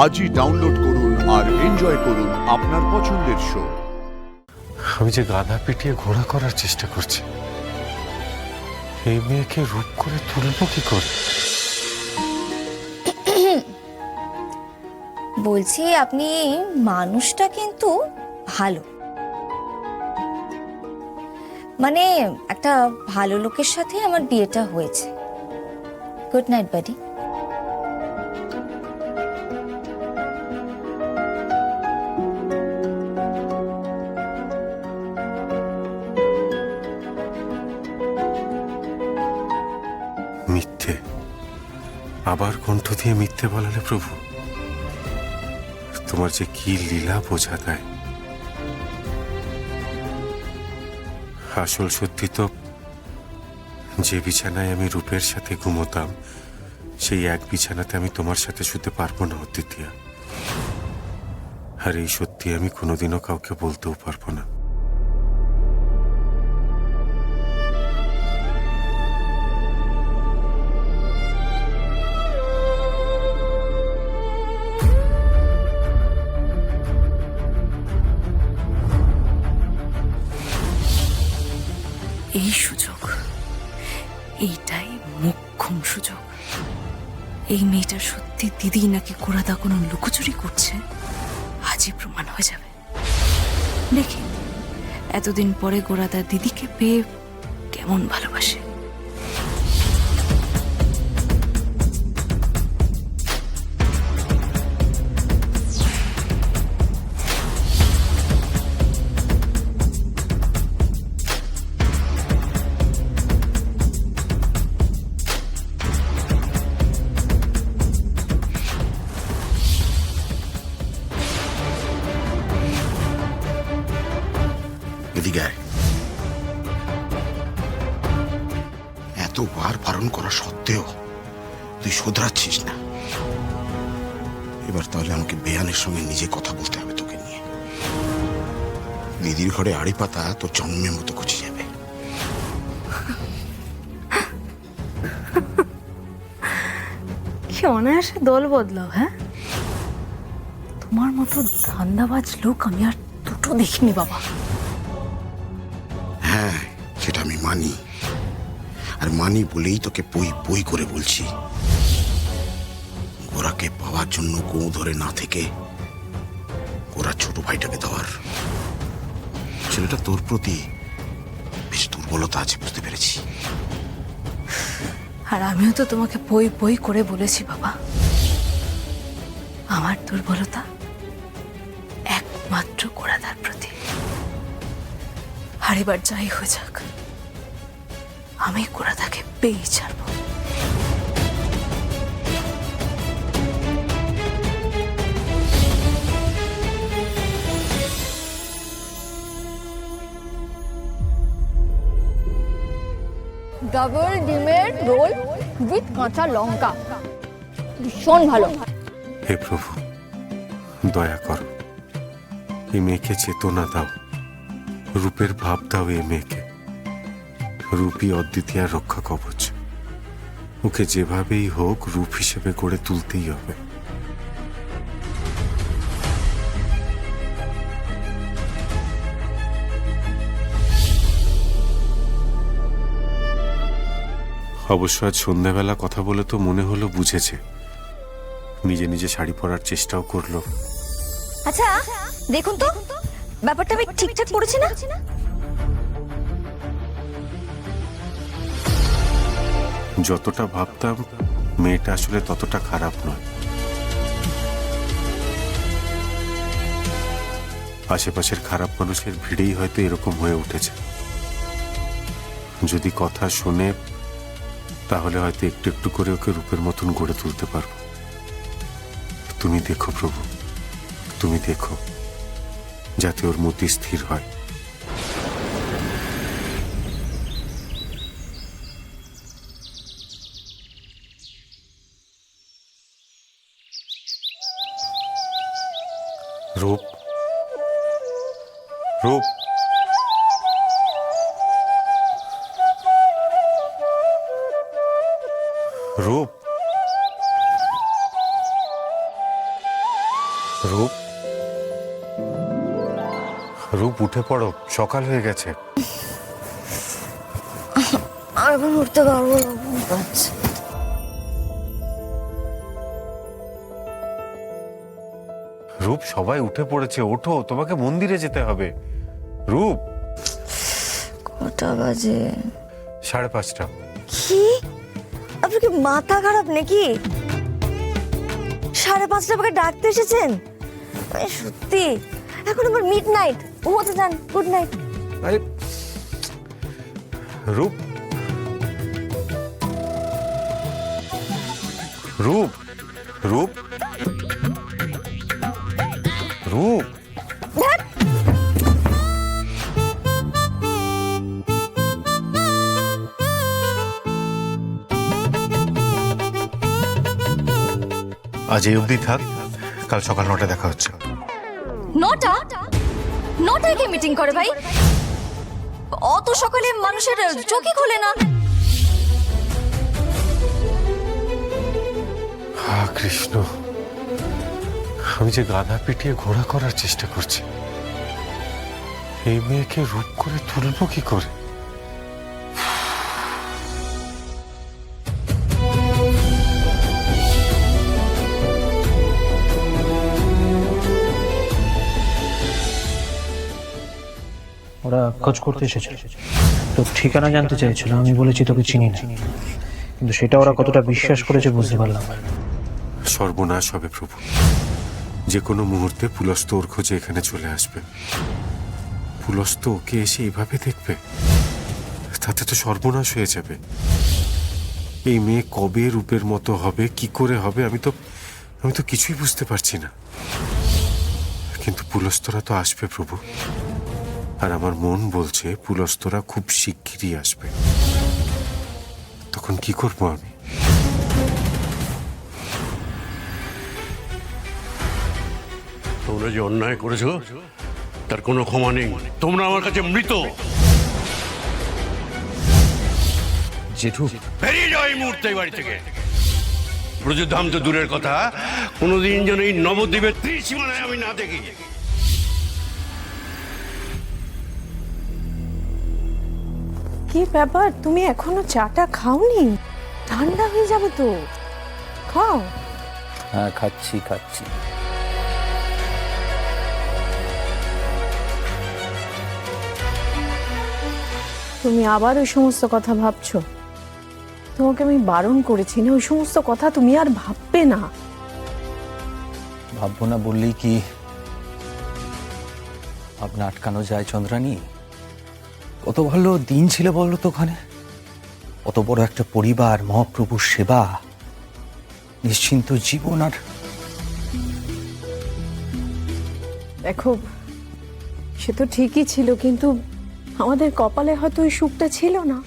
আজই ডাউনলোড করুন আর এনজয় করুন আপনার পছন্দের শো। আমি যে গাধা পিটিয়ে ঘোড়া করার চেষ্টা করছি, এই মেয়েকে রূপ করে তুলব কি করে? বলছি আপনি মানুষটা কিন্তু ভালো, মানে একটা ভালো লোকের সাথে আমার বিয়েটা হয়েছে। Good night buddy. মিথ্যে, আবার কণ্ঠ দিয়ে মিথ্যে বলালে প্রভু, তোমার যে কি লীলা বোঝা দেয়। আসল সত্যি তো, যে বিছানায় আমি রূপের সাথে ঘুমোতাম, সেই এক বিছানাতে আমি তোমার সাথে শুতে পারবো না অদ্বিতীয়া। আর এই সত্যি আমি কোনোদিনও কাউকে বলতেও পারবো না। এই সুযোগ, এইটাই মোক্ষম সুযোগ। এই মেয়েটার সত্যি দিদি নাকি কোরাদা কোনো লুকোচুরি করছে, আজই প্রমাণ হয়ে যাবে। দেখি এতদিন পরে গোরাদা দিদিকে পেয়ে কেমন ভালোবাসে। এদিকে আয়। এতবার বারণ করা সত্ত্বেও তুই শোধরাচ্ছিস না। এবার তাহলে আমাকে বেয়ানের সঙ্গে নিজে কথা বলতে হবে তোকে নিয়ে। দিদির ঘরে আড়ি পাতা তোর জন্মের মতো খুঁজে যাবে। কি অনায়াসে দল বদলাও, হ্যাঁ? তোমার মতো ধান্দাবাজ লোক আমি আর দুটো দেখিনি বাবা। হ্যাঁ, সেটা আমি মানি, আর মানি বলেই তোকে পই পই করে বলছি। গোরাকে পাওয়ার জন্য গো ধরে না থেকে গোরা ছোট ভাইটাকে দেওয়ার। ছেলেটা তোর প্রতি বেশ দুর্বলতা আছে, বুঝতে পেরেছি। আর আমিও তো তোমাকে বই বই করে বলেছি বাবা, আমার দুর্বলতা একমাত্র গোরাদার প্রতি। আর এবার যাই হয়ে যাক, আমি গোরাদাকে পেয়েই ছাড়ব। ডাবল ডিমের রোল উইথ কাঁচা লঙ্কা, ভীষণ ভালো। হে প্রভু, দয়া করো, এই মেয়েকে চেতনা দাও, রূপের ভাব দাও এই মেয়েকে। রূপই অদ্বিতীয়ার রক্ষা কবচ। ওকে যেভাবেই হোক রূপ হিসেবে গড়ে তুলতেই হবে। অবশ্য আজ সন্ধ্যাবেলা কথা বলে তো মনে হলো বুঝেছে, নিজে নিজে শাড়ি পরার চেষ্টাও করলো। আচ্ছা দেখুন তো, ব্যাপারটা আমি ঠিকঠাক পড়েছি না? যতটা ভাবতাম মেয়েটা আসলে ততটা খারাপ নয়। আশেপাশের খারাপ মানুষের ভিড়েই হয়তো এরকম হয়ে উঠেছে। যদি কথা শোনে তাহলে হয়তো একটু একটু করে ওকে রূপের মতন গড়ে তুলতে পারবো। তুমি দেখো প্রভু, তুমি দেখো, যাতে ওর মতি স্থির হয়। রূপ, রূপ, রূপ, রূপ, রূপ উঠে পড়ো, সকাল হয়ে গেছে। আর এখন উঠতে পারবো না, ঘুম পাচ্ছে। রূপ, সবাই উঠে পড়েছে, ওঠো, তোমাকে মন্দিরে যেতে হবে। রূপ, কটা বাজে? 5:30। কি? আপনার কি মাথা খারাপ নাকি? 5:30 আমাকে ডাকতে এসেছেন? সত্যি এখন আমার মিড নাইট, ঘুমোতে যান, গুড নাইট। আরে রূপ, রূপ, রূপ, রূপ, আজ এই অবধি থাক, কাল সকাল 9টায় দেখা হচ্ছে। 9টায় কি মিটিং করে ভাই? অত সকালে মানুষের চোখই খোলে না। হা কৃষ্ণ, আমি যে গাধা পিটিয়ে ঘোড়া করার চেষ্টা করছি, এই মেয়েকে রূপ করে তুলবো কি করে? ওরা খোঁজ করতে এসেছিল, তো ঠিকানা জানতে চাইছিল। আমি বলেছি তোকে চিনি না, কিন্তু সেটা ওরা কতটা বিশ্বাস করেছে বুঝতে পারলাম। সর্বনাশ হবে প্রভু, যে কোনো মুহূর্তে পুলস্ত ওর খোঁজে এখানে চলে আসবে। পুলস্ত ওকে এসে এইভাবে দেখবে, তাতে তো সর্বনাশ হয়ে যাবে। এই মেয়ে কবে রূপের মতো হবে, কি করে হবে, আমি তো কিছুই বুঝতে পারছি না। কিন্তু পুলস্তরা তো আসবে প্রভু, আর আমার মন বলছে পুলস্তরা খুব শিগগিরই আসবে। তখন কি করবো আমি? তোমরা যে অন্যায় করেছো তার কোনো ক্ষমা নেই। তোমরা আমার কাছে মৃত। জেঠু, বেরিয়ে যাও এই মুহূর্তে এই বাড়ি থেকে। ব্রজধাম তো দূরের কথা, কোনোদিন যেন এই নবদ্বীপের ত্রিসীমানায় আমি না দেখি। কি ব্যাপার, তুমি এখনো চাটা খাওনি? ঠান্ডা হয়ে যাবে তো, খাও। হ্যাঁ খাচ্ছি। তুমি আবার ওই সমস্ত কথা ভাবছো? তোমাকে আমি বারণ করেছি না, ওই সমস্ত কথা তুমি আর ভাববে না। ভাববো না বললেই কি ভাবনা আটকানো যায় চন্দ্রানী? কত ভালো দিন ছিল বললো তো ওখানে, কত বড় একটা পরিবার, মহাপ্রভুর সেবা, নিশ্চিন্ত জীবন। আর দেখো, সে তো ঠিকই ছিল, কিন্তু আমাদের কপালে হয়তো ওই সুখটা ছিল না।